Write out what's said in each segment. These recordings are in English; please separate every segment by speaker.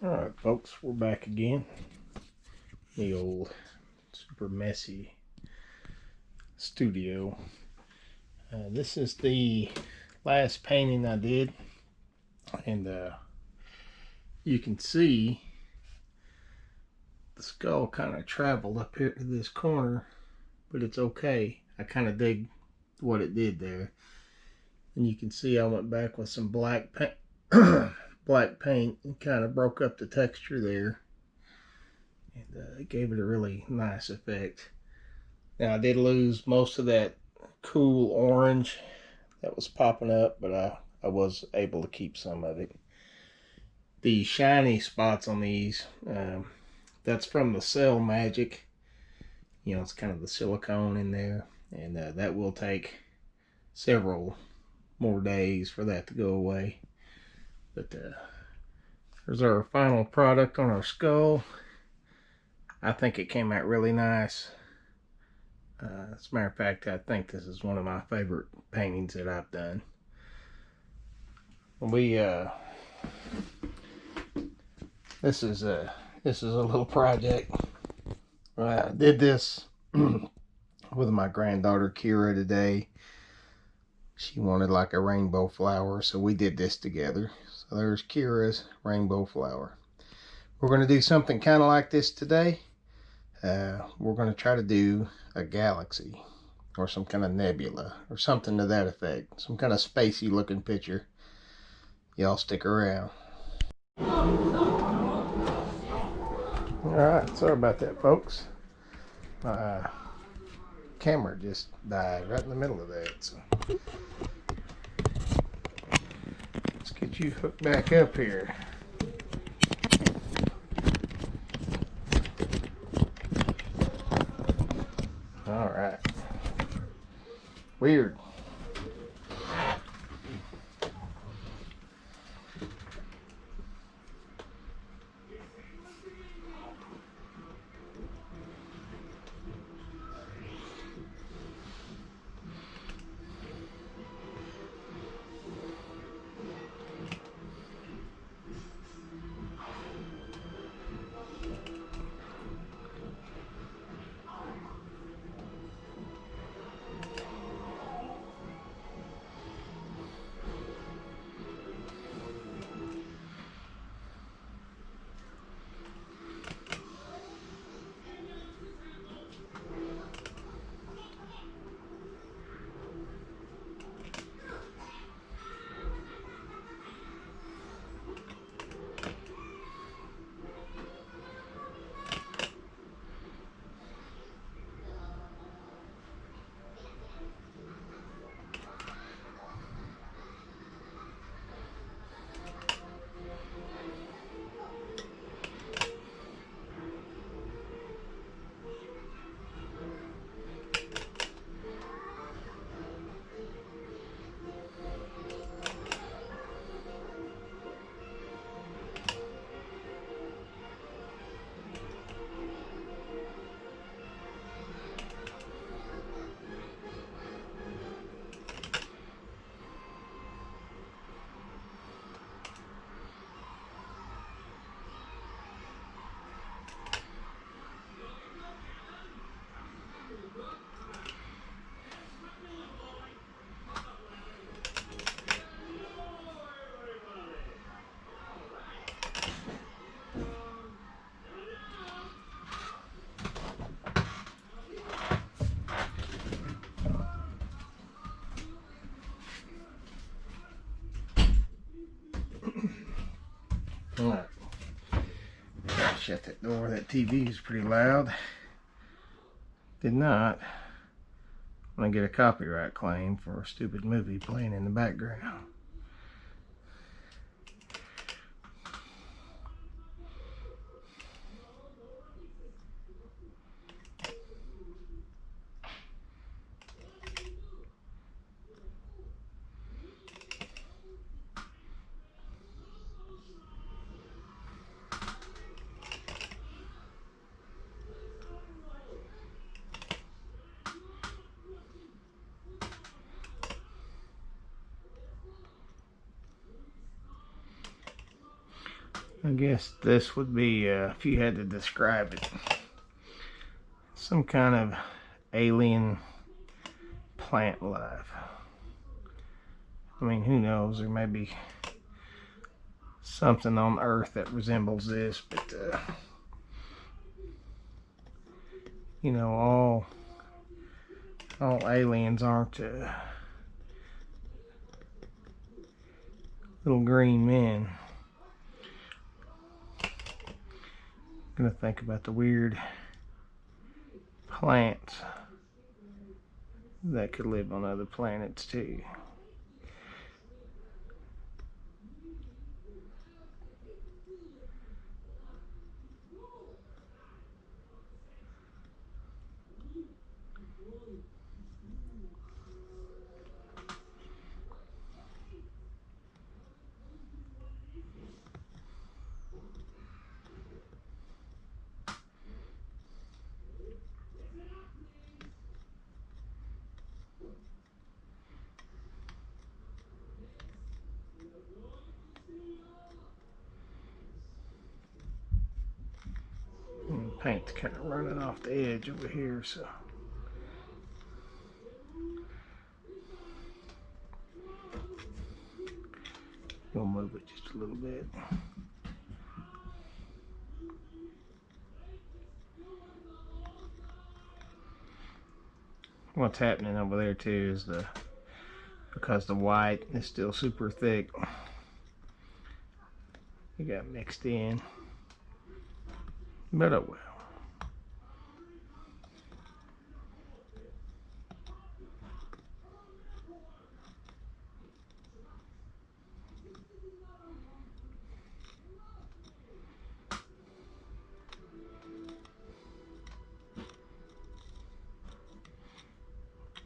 Speaker 1: Alright folks, we're back again. The old super messy studio. This is the last painting I did, and you can see the skull kind of traveled up here to this corner, but it's okay. I kind of dig what it did there. And you can see I went back with some black paint and kind of broke up the texture there, and it gave it a really nice effect. Now I did lose most of that cool orange that was popping up, but I was able to keep some of it. The shiny spots on these, that's from the Cell Magic. You know, it's kind of the silicone in there, and that will take several more days for that to go away. But there's our final product on our skull. I think it came out really nice. As a matter of fact, I think this is one of my favorite paintings that I've done. This is a little project. I did this with my granddaughter Kira today. She wanted like a rainbow flower, so we did this together. So there's Kira's rainbow flower. We're going to do something kind of like this today. We're going to try to do a galaxy or some kind of nebula or something to that effect. Some kind of spacey looking picture. Y'all stick around. Alright, sorry about that folks. My camera just died right in the middle of that. So let's get you hooked back up here. Alright. Weird. Alright. Shut that door. That TV is pretty loud. Did not want to get a copyright claim for a stupid movie playing in the background. I guess this would be, if you had to describe it, some kind of alien plant life. I mean, who knows? There may be something on Earth that resembles this, but you know, all aliens aren't little green men. I'm gonna think about the weird plants that could live on other planets too. And paint's kind of running off the edge over here, so we'll move it just a little bit. What's happening over there too is because the white is still super thick, it got mixed in, but oh well.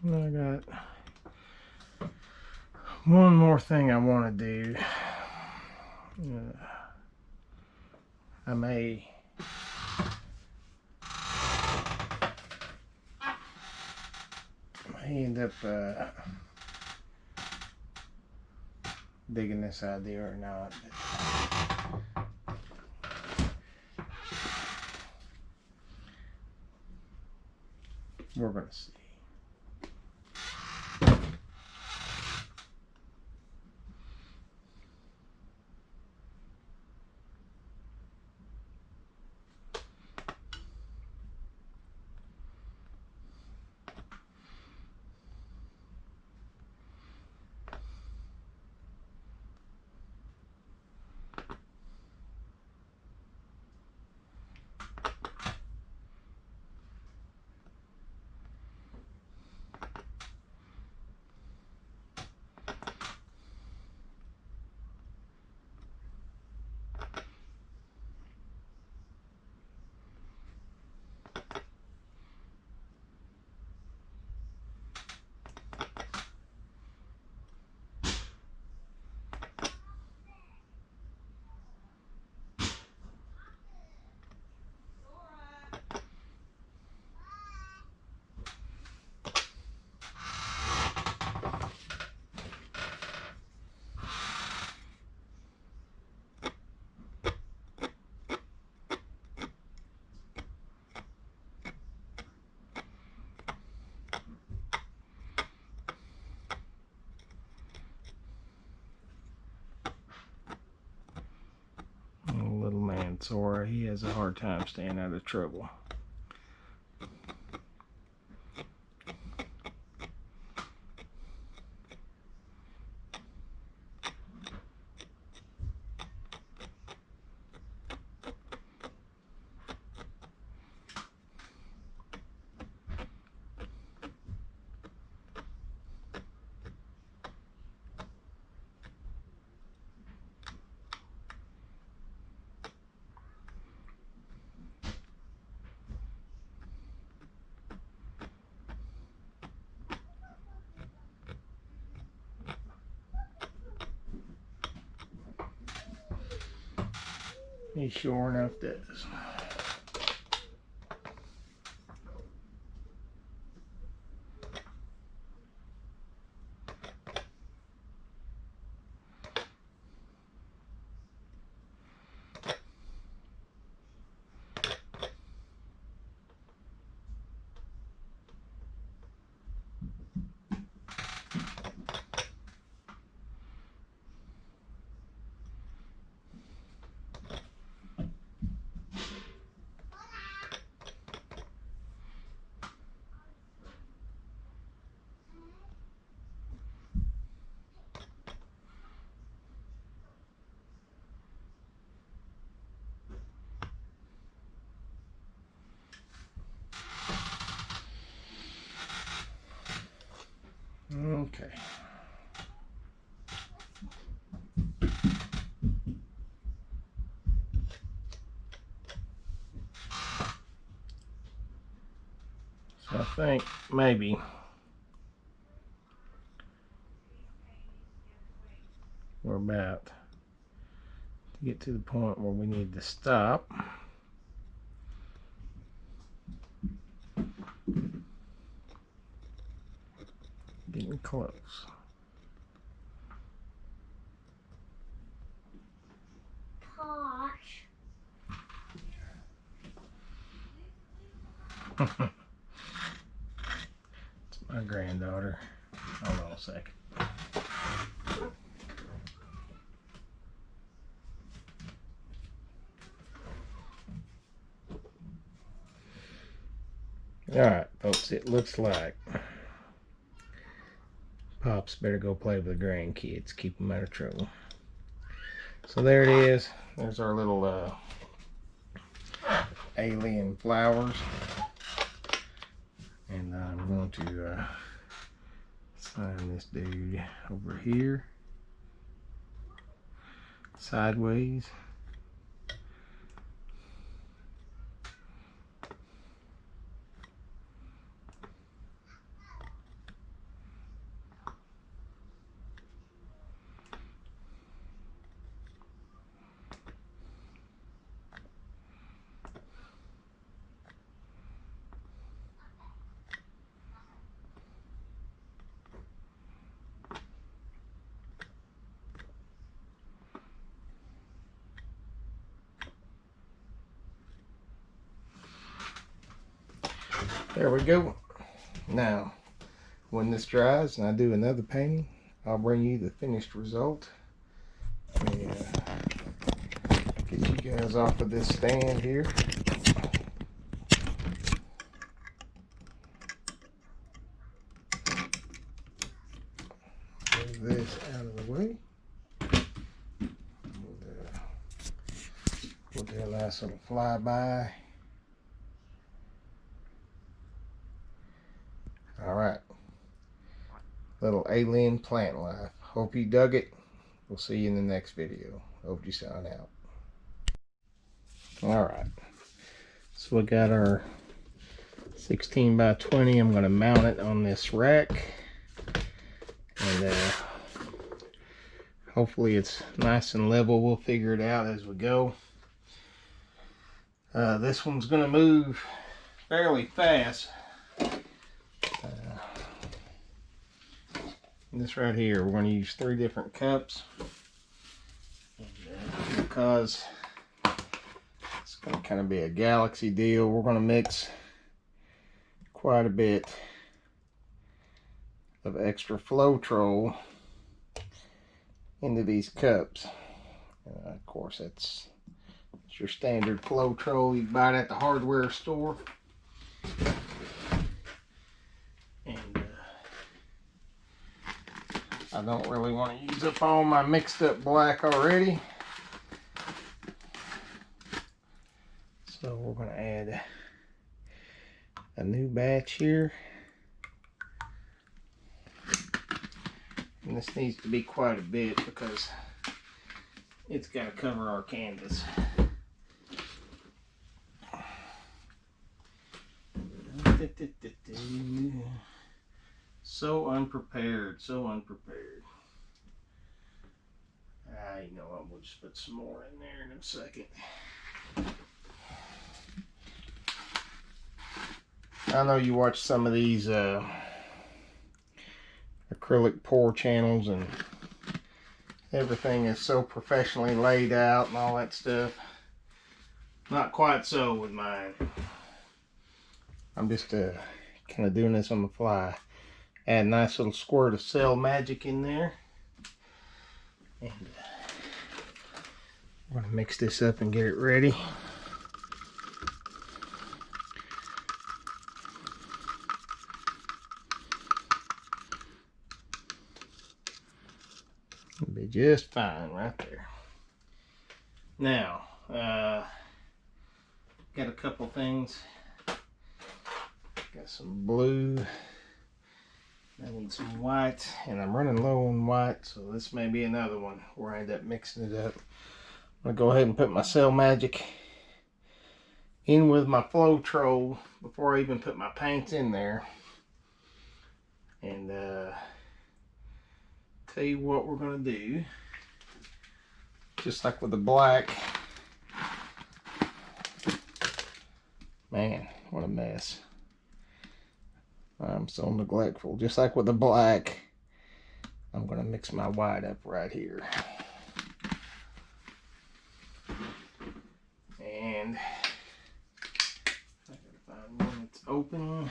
Speaker 1: I got one more thing I want to do. I may end up digging this idea or not. We're gonna see. Little man Sora, he has a hard time staying out of trouble. He sure enough does. Okay. So I think maybe we're about to get to the point where we need to stop. Getting close.
Speaker 2: Gosh.
Speaker 1: It's my granddaughter. Hold on a second. Alright, folks, it looks like Pops better go play with the grandkids, keep them out of trouble. So there it is. There's our little alien flowers. And I'm going to sign this dude over here, sideways. There we go. Now, when this dries and I do another painting, I'll bring you the finished result. And get you guys off of this stand here. Move this out of the way. We'll do a nice little flyby. Alright. Little alien plant life. Hope you dug it. We'll see you in the next video. Hope you sign out. Alright. So we got our 16 by 20. I'm going to mount it on this rack. And hopefully it's nice and level. We'll figure it out as we go. This one's going to move fairly fast. This right here, we're going to use 3 different cups. And, because it's going to kind of be a galaxy deal, we're going to mix quite a bit of extra Floetrol into these cups. Of course, it's your standard Floetrol you buy it at the hardware store. And I don't really want to use up all my mixed up black already. So we're going to add a new batch here. And this needs to be quite a bit because it's got to cover our canvas. So unprepared, so unprepared. You know what, we'll just put some more in there in a second. I know you watch some of these acrylic pour channels and everything is so professionally laid out and all that stuff. Not quite so with mine. I'm just kind of doing this on the fly. Add a nice little squirt of Cell Magic in there. And we're going to mix this up and get it ready. It'll be just fine right there. Now, got a couple things. Got some blue I need some white, and I'm running low on white, so this may be another one where I end up mixing it up. I'm gonna go ahead and put my Cell Magic in with my Flow Troll before I even put my paints in there. And tell you what we're gonna do. Just like with the black. Man, what a mess. I'm so neglectful. Just like with the black, I'm gonna mix my white up right here. And I gotta find one that's open.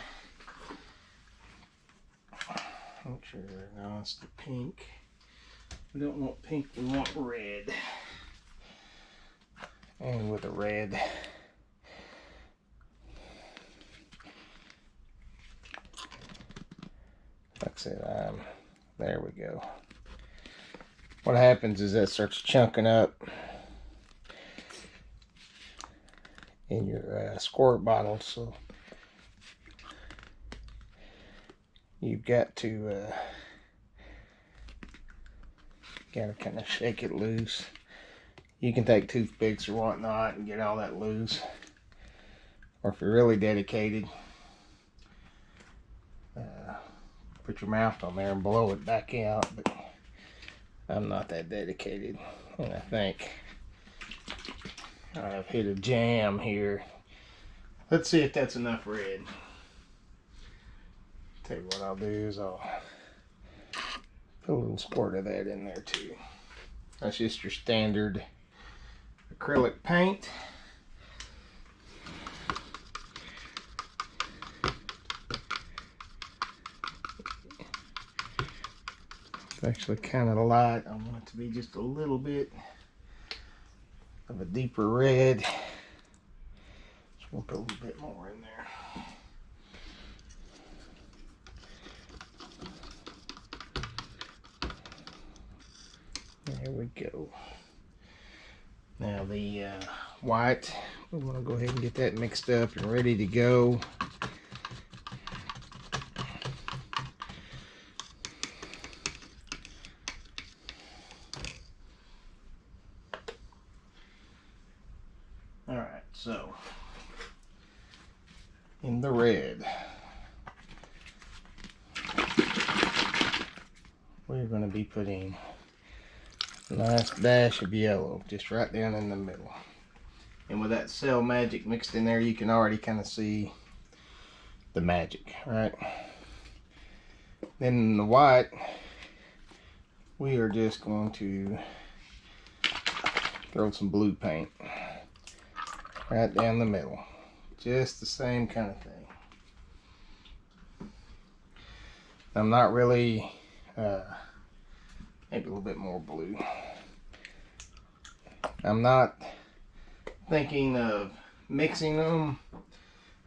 Speaker 1: I'm sure, no, it's the pink. We don't want pink, we want red. And with the red, like I said, there we go. What happens is that starts chunking up in your squirt bottle, so you've got to kind of shake it loose. You can take toothpicks or whatnot and get all that loose, or if you're really dedicated, put your mouth on there and blow it back out. But I'm not that dedicated, and I think I've hit a jam here. Let's see if that's enough red. Tell you what I'll do is I'll put a little squirt of that in there too. That's just your standard acrylic paint. It's actually kind of light. I want it to be just a little bit of a deeper red. Just want to put a little bit more in there. There we go. Now the white, we want to go ahead and get that mixed up and ready to go. Alright, so in the red, we're going to be putting a nice dash of yellow just right down in the middle. And with that Cell Magic mixed in there, you can already kind of see the magic, right? Then in the white, we are just going to throw some blue paint right down the middle. Just the same kind of thing. I'm not really, maybe a little bit more blue. I'm not thinking of mixing them.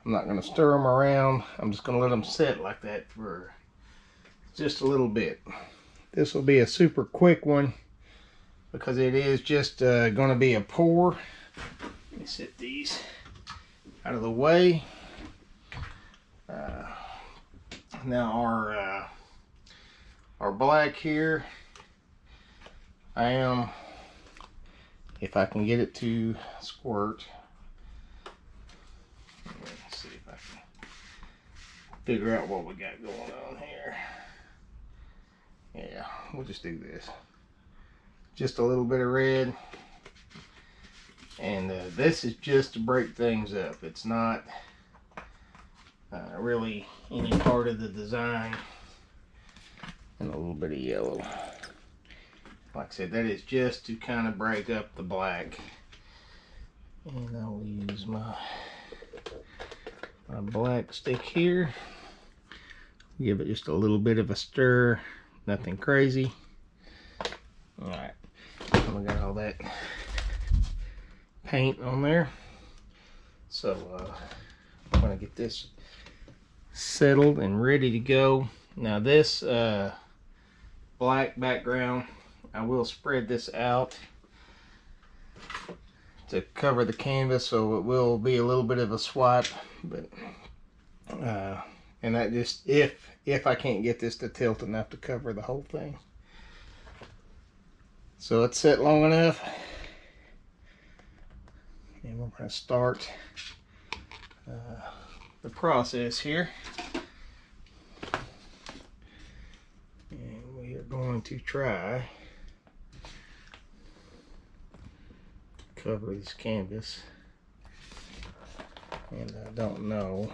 Speaker 1: I'm not going to stir them around. I'm just going to let them sit like that for just a little bit. This will be a super quick one because it is just going to be a pour. Let me set these out of the way. Now our black here, I am, if I can get it to squirt, let's see if I can figure out what we got going on here. Yeah, we'll just do this. Just a little bit of red. And this is just to break things up. It's not really any part of the design. And a little bit of yellow. Like I said, that is just to kind of break up the black. And I'll use my black stick here. Give it just a little bit of a stir. Nothing crazy. Alright. We got all that paint on there. So I'm going to get this settled and ready to go. Now this black background, I will spread this out to cover the canvas, so it will be a little bit of a swipe, but and And that just, if I can't get this to tilt enough to cover the whole thing. So it's set long enough. And we're going to start the process here. And we are going to try to cover this canvas. And I don't know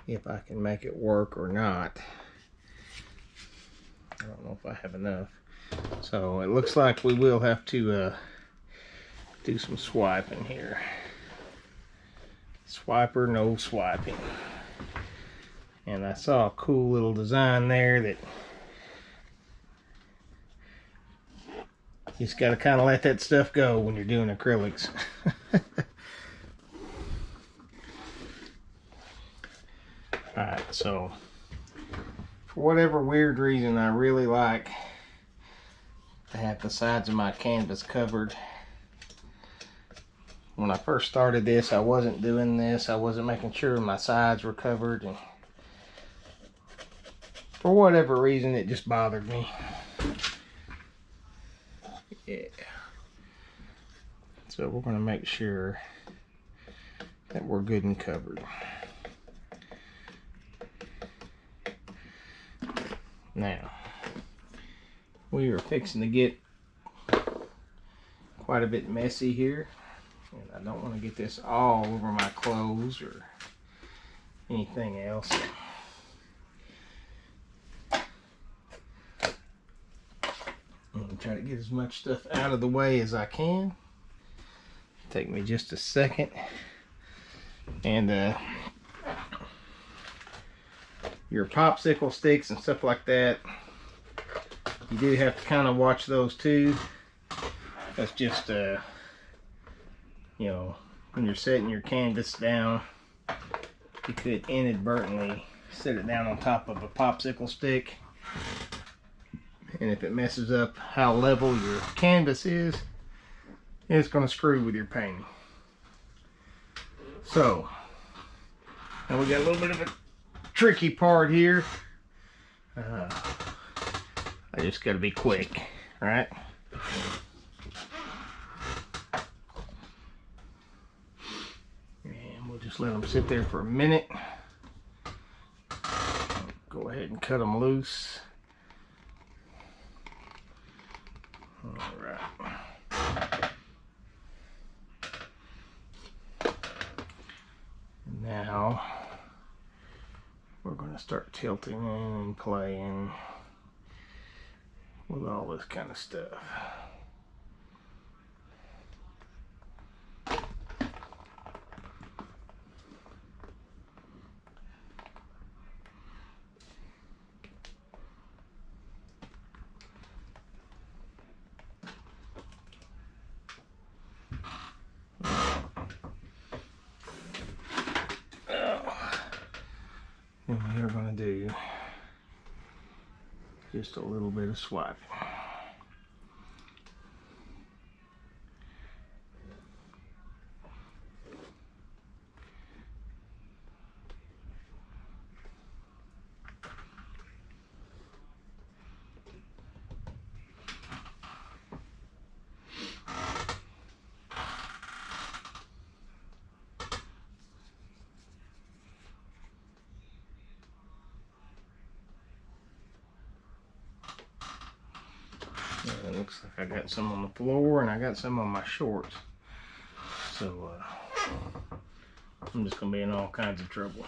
Speaker 1: if I can make it work or not. I don't know if I have enough. So it looks like we will have to do some swiping here. Swiper, no swiping. And I saw a cool little design there that you just got to kind of let that stuff go when you're doing acrylics. Alright, so for whatever weird reason, I really like to have the sides of my canvas covered. When I first started this, I wasn't doing this. I wasn't making sure my sides were covered, and for whatever reason, it just bothered me. Yeah. So we're going to make sure that we're good and covered. Now, we are fixing to get quite a bit messy here, and I don't want to get this all over my clothes or anything else. I'm going to try to get as much stuff out of the way as I can. Take me just a second. And your popsicle sticks and stuff like that, you do have to kind of watch those too. That's just you know, when you're setting your canvas down, you could inadvertently set it down on top of a popsicle stick, and if it messes up how level your canvas is, it's going to screw with your painting. So now we got a little bit of a tricky part here. I just got to be quick, right? And we'll just let them sit there for a minute. Go ahead and cut them loose. All right. Now we're going to start tilting and playing with all this kind of stuff. And we are going to do just a little bit of swiping. It looks like I got some on the floor and I got some on my shorts. So I'm just going to be in all kinds of trouble.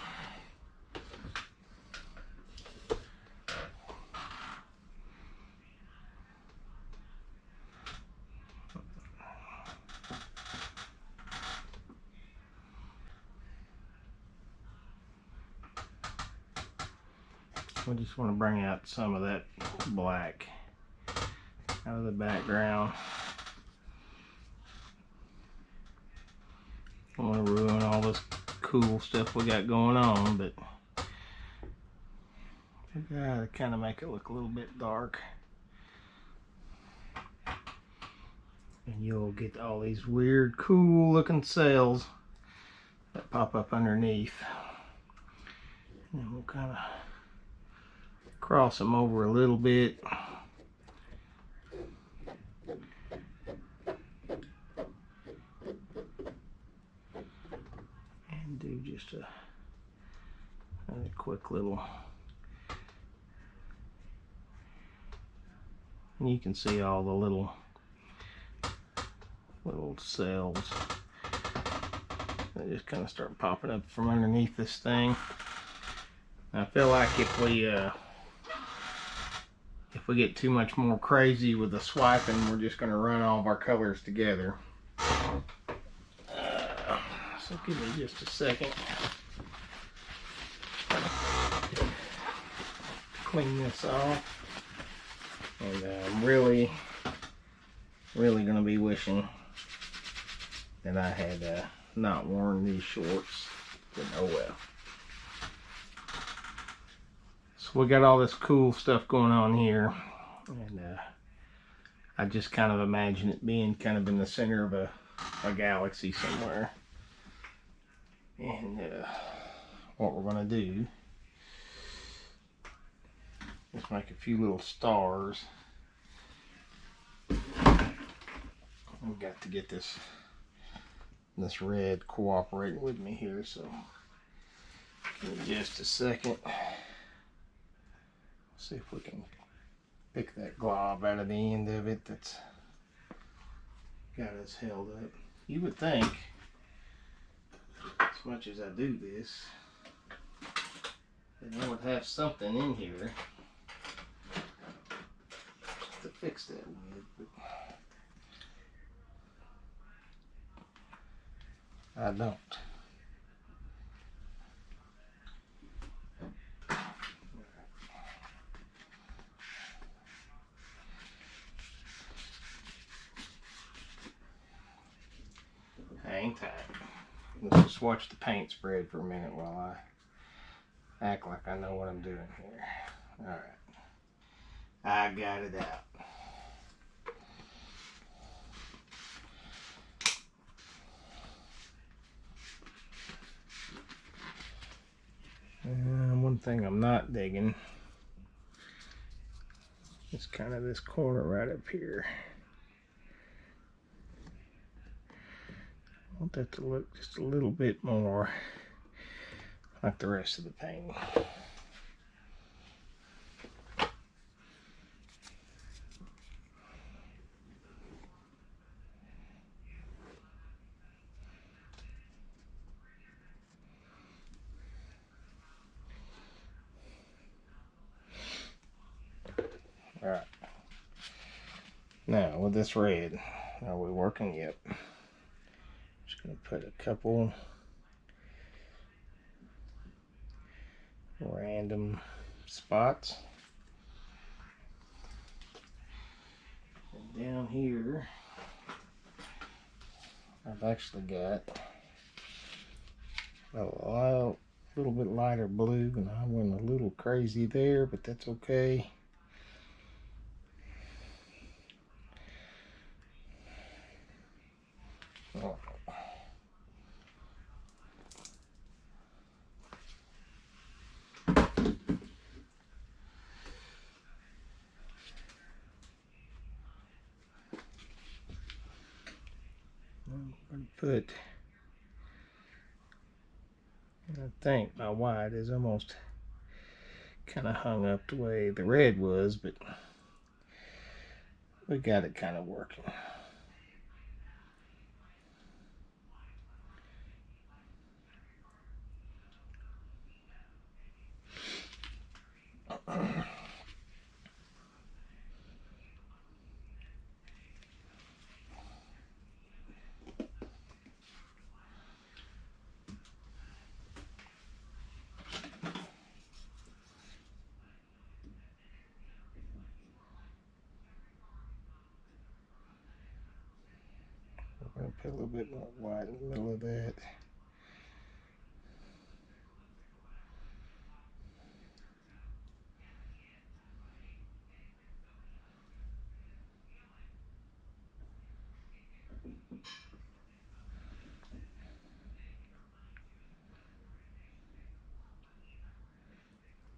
Speaker 1: We just want to bring out some of that black out of the background. I don't want to ruin all this cool stuff we got going on, but I gotta kind of make it look a little bit dark. And you'll get all these weird, cool looking cells that pop up underneath. And we'll kind of cross them over a little bit. And do just a quick little, and you can see all the little cells that just kind of start popping up from underneath this thing. I feel like if we get too much more crazy with the swiping, we're just going to run all of our colors together. So give me just a second to clean this off. And I'm really going to be wishing that I had not worn these shorts, but oh well. So we got all this cool stuff going on here, and I just kind of imagine it being kind of in the center of a galaxy somewhere. And what we're going to do is make a few little stars. We've got to get this red cooperating with me here, so give me just a second. See if we can pick that glob out of the end of it that's got us held up. You would think, as much as I do this, that I would have something in here to fix that with, but I don't. Hang tight. Let's just watch the paint spread for a minute while I act like I know what I'm doing here. Alright. I got it out. One thing I'm not digging is kind of this corner right up here. I want that to look just a little bit more like the rest of the painting. Alright. Now with this red, are we working? Yep. Just going to put a couple random spots. And down here, I've actually got a little bit lighter blue, and I went a little crazy there, but that's okay. Oh. I'm going to put, I think my white is almost kind of hung up the way the red was, but we got it kind of working. I'm going to put a little bit more white in the middle of that.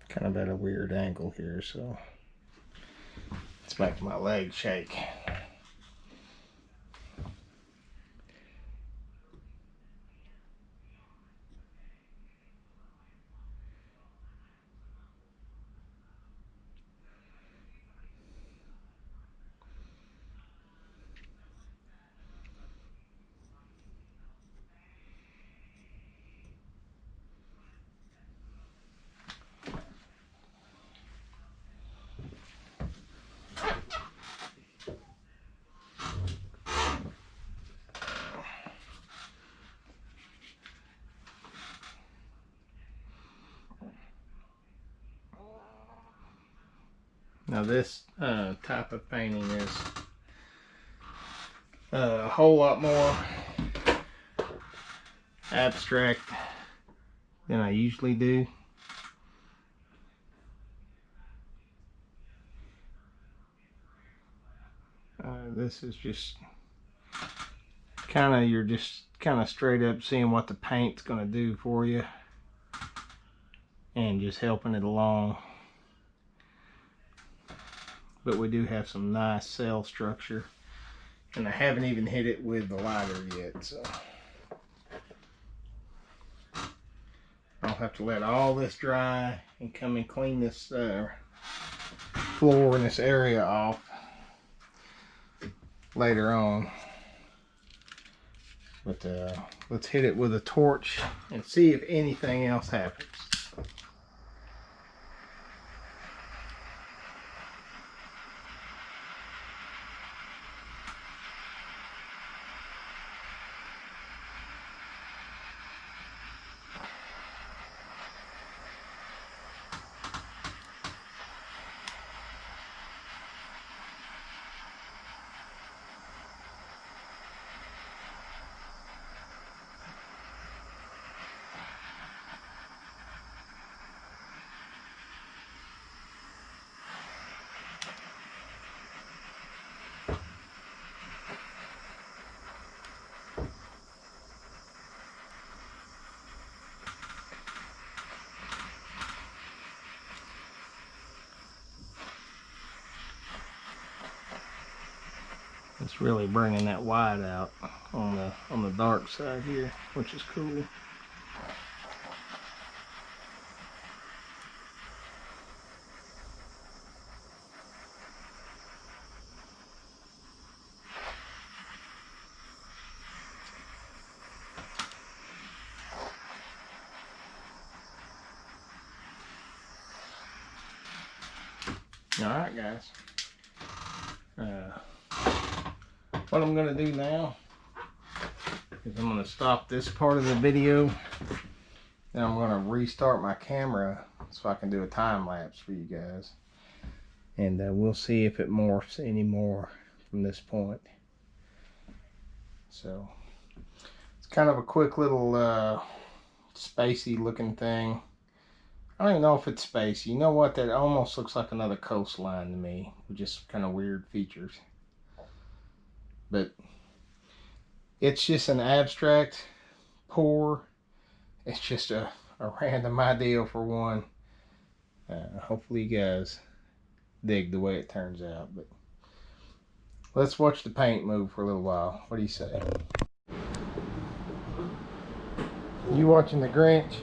Speaker 1: kind of at a weird angle here, so it's making my leg shake. Now this type of painting is a whole lot more abstract than I usually do. This is just you're just kind of straight up seeing what the paint's going to do for you and just helping it along. But we do have some nice cell structure, and I haven't even hit it with the lighter yet, so I'll have to let all this dry and come and clean this floor and this area off later on. But let's hit it with a torch and see if anything else happens. It's really bringing that white out on the dark side here, which is cool. Alright guys, what I'm going to do now is I'm going to stop this part of the video, and I'm going to restart my camera so I can do a time lapse for you guys, and we'll see if it morphs anymore from this point. So it's kind of a quick little spacey looking thing. I don't even know if it's spacey. You know what? That almost looks like another coastline to me, with just kind of weird features. But it's just an abstract pour. It's just a random idea for one. Hopefully you guys dig the way it turns out. But let's watch the paint move for a little while. What do you say? You watching the Grinch?